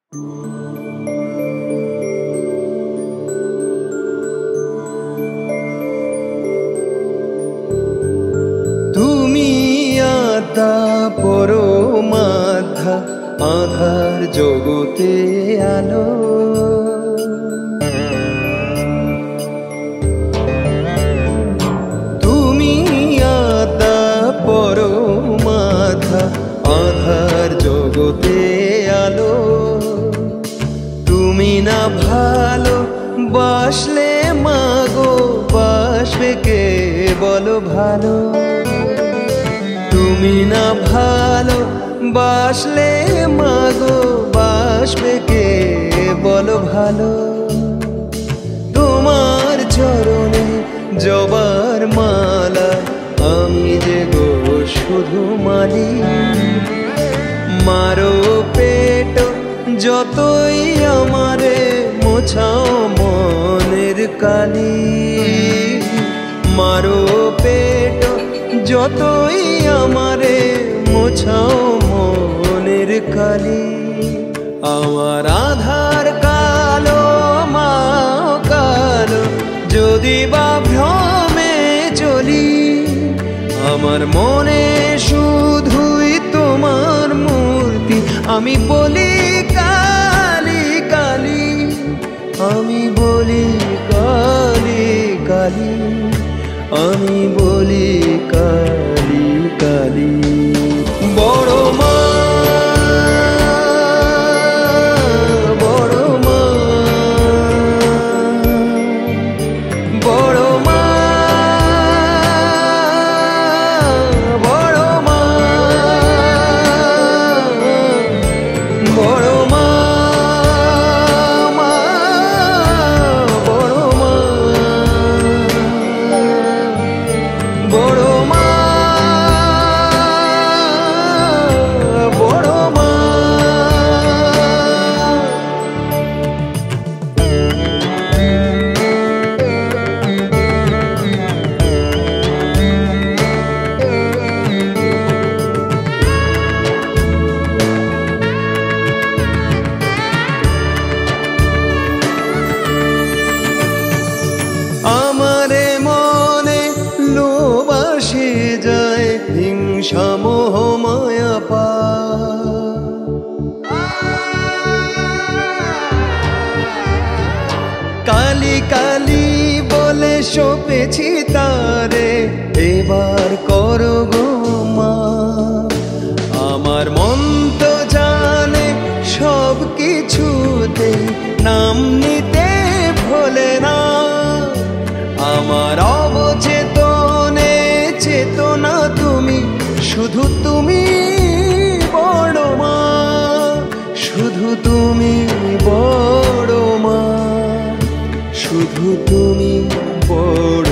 তুমি আদা পরমাধা আধার জগতে আলো, তুমি আদা পরমাধা আধার জগতে আলো। তুমি না ভালো বাসলে মাগো বাসবে কে বলো ভালো, তুমি না ভালো বাসলে মাগো বাসবে কে বলো ভালো। তোমার চরণে জবার মালা আমি যে গো শুধু মালি, মারো পেট যতই আমারে মোছাও মনের কালি, মারো পেট যতই আমারে মোছাও মনের কালি। আমার আধার কালো মা কালো যদি বা ভ্রমে চলি, আমার মনে শুধুই তোমার মূর্তি। আমি বলি কালী কালী, আমি বলি কালী কালী, আমি বলি কালী কালী। বড় মা বড় মা বড় মা বড় মা বড় মা বড় মা বড় মা বড় মা। আমারে মনে লোভ আসে যায় হিংসা মোহ মায়া পা, কালী কালী বলে সপেছি তারে এবার করো গো মা। আমার মন তো জানে সব কিছুতে নাম নিতে ভোলে না, আমার অবচেতনে চেতনা তুমি, শুধু তুমি বড় মা, শুধু তুমি বড় মা, শুধু তুমি বড়